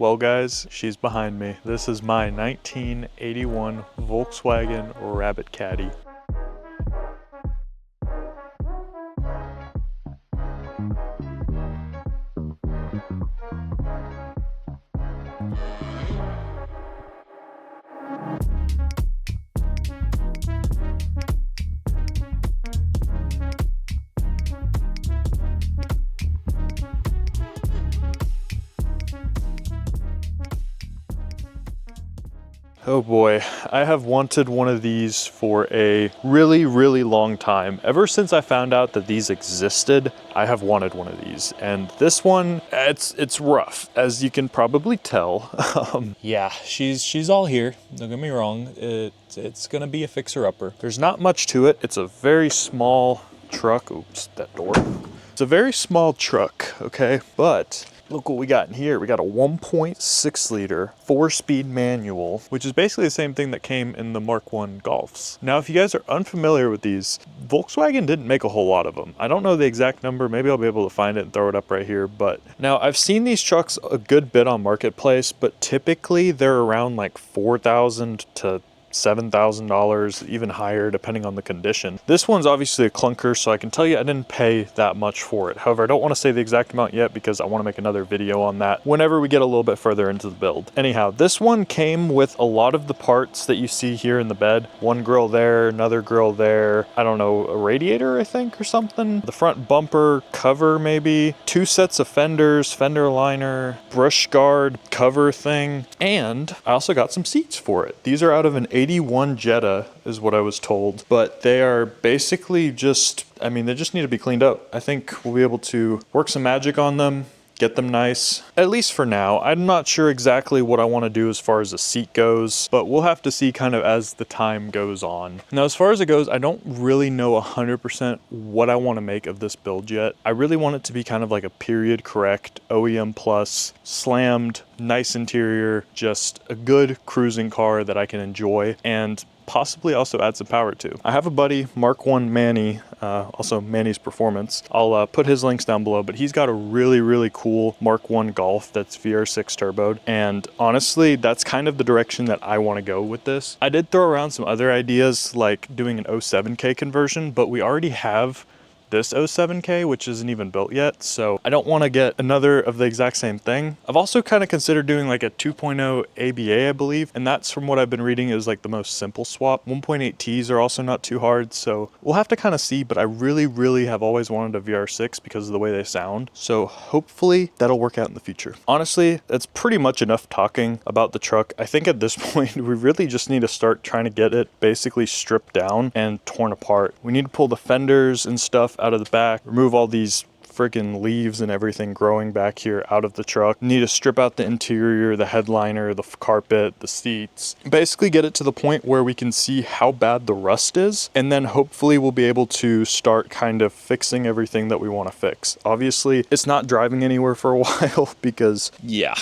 Well guys, she's behind me. This is my 1981 Volkswagen Rabbit Caddy. Oh boy, I have wanted one of these for a really long time. Ever since I found out that these existed, I have wanted one of these. And this one, it's rough, as you can probably tell. Yeah, she's all here. Don't get me wrong. It's gonna be a fixer-upper. There's not much to it. It's a very small truck. Oops, that door. It's a very small truck, okay? But look what we got in here. We got a 1.6 liter 4-speed manual, which is basically the same thing that came in the Mark I Golfs. Now, if you guys are unfamiliar with these, Volkswagen didn't make a whole lot of them. I don't know the exact number. Maybe I'll be able to find it and throw it up right here. But now I've seen these trucks a good bit on Marketplace, but typically they're around like $4,000 to $7,000, even higher depending on the condition. This one's obviously a clunker, so I can tell you I didn't pay that much for it. However, I don't want to say the exact amount yet because I want to make another video on that whenever we get a little bit further into the build. Anyhow, this one came with a lot of the parts that you see here in the bed. One grill there, another grill there, I don't know, a radiator I think or something. The front bumper cover maybe, 2 sets of fenders, fender liner, brush guard cover thing, and I also got some seats for it. These are out of an 81 Jetta is what I was told, but they are basically just, I mean, they just need to be cleaned up. I think we'll be able to work some magic on them, get them nice, at least for now. I'm not sure exactly what I want to do as far as the seat goes, but we'll have to see kind of as the time goes on. Now, as far as it goes, I don't really know 100% what I want to make of this build yet. I really want it to be kind of like a period correct, OEM plus, slammed, nice interior, just a good cruising car that I can enjoy and possibly also add some power to. I have a buddy, Mark I Manny, also Manny's Performance. I'll put his links down below, but he's got a really cool Mark I Golf that's VR6 turboed. And honestly, that's kind of the direction that I want to go with this. I did throw around some other ideas like doing an 07K conversion, but we already have this 07K, which isn't even built yet, so I don't want to get another of the exact same thing. I've also kind of considered doing like a 2.0 ABA, I believe, and that's from what I've been reading is like the most simple swap. 1.8Ts are also not too hard, so we'll have to kind of see, but I really have always wanted a VR6 because of the way they sound, so hopefully that'll work out in the future. Honestly, that's pretty much enough talking about the truck. I think at this point, we really just need to start trying to get it basically stripped down and torn apart. We need to pull the fenders and stuff out of the back, remove all these freaking leaves and everything growing back here out of the truck. Need to strip out the interior, the headliner, the carpet, the seats. Basically get it to the point where we can see how bad the rust is, and then hopefully we'll be able to start kind of fixing everything that we want to fix. Obviously, it's not driving anywhere for a while because, yeah,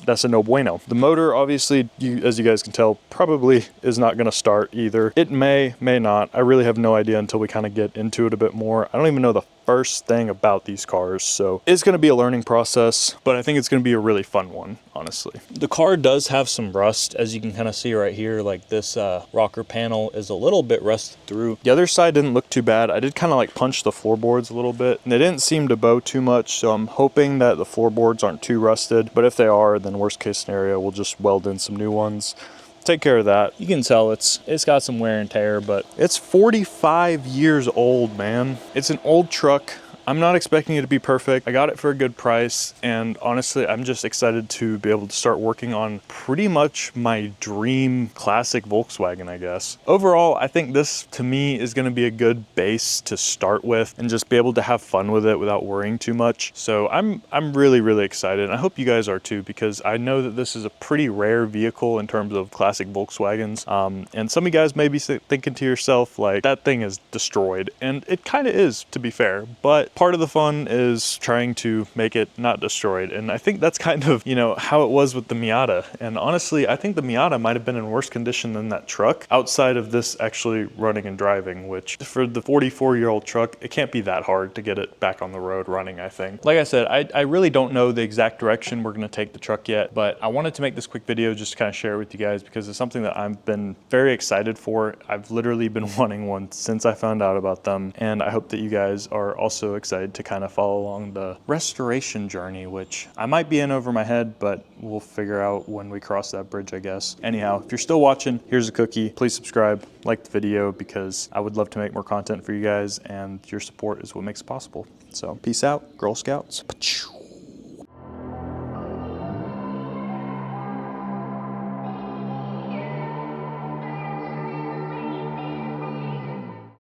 that's a no bueno. The motor, obviously, as you guys can tell, probably is not going to start either. It may not. I really have no idea until we kind of get into it a bit more. I don't even know the first thing about these cars, so it's going to be a learning process, but I think it's going to be a really fun one, honestly. The car does have some rust, as you can kind of see right here. Like this rocker panel is a little bit rusted through. The other side didn't look too bad. I did kind of like punch the floorboards a little bit, and they didn't seem to bow too much, so I'm hoping that the floorboards aren't too rusted, but if they are, then worst case scenario, we'll just weld in some new ones. Take care of that. You can tell it's got some wear and tear, but it's 45 years old, man. It's an old truck. I'm not expecting it to be perfect. I got it for a good price, and honestly, I'm just excited to be able to start working on pretty much my dream classic Volkswagen, I guess. Overall, I think this, to me, is gonna be a good base to start with and just be able to have fun with it without worrying too much. So I'm really excited, and I hope you guys are too, because I know that this is a pretty rare vehicle in terms of classic Volkswagens. And some of you guys may be thinking to yourself, like, that thing is destroyed, and it kind of is, to be fair, but part of the fun is trying to make it not destroyed. And I think that's kind of, you know, how it was with the Miata. And honestly, I think the Miata might have been in worse condition than that truck outside of this actually running and driving, which for the 44-year-old truck, it can't be that hard to get it back on the road running, I think. Like I said, I really don't know the exact direction we're going to take the truck yet, but I wanted to make this quick video just to kind of share it with you guys because it's something that I've been very excited for. I've literally been wanting one since I found out about them, and I hope that you guys are also excited to kind of follow along the restoration journey, which I might be in over my head, but we'll figure out when we cross that bridge, I guess. Anyhow, if you're still watching, here's a cookie. Please subscribe, like the video, because I would love to make more content for you guys, and your support is what makes it possible. So peace out, Girl Scouts.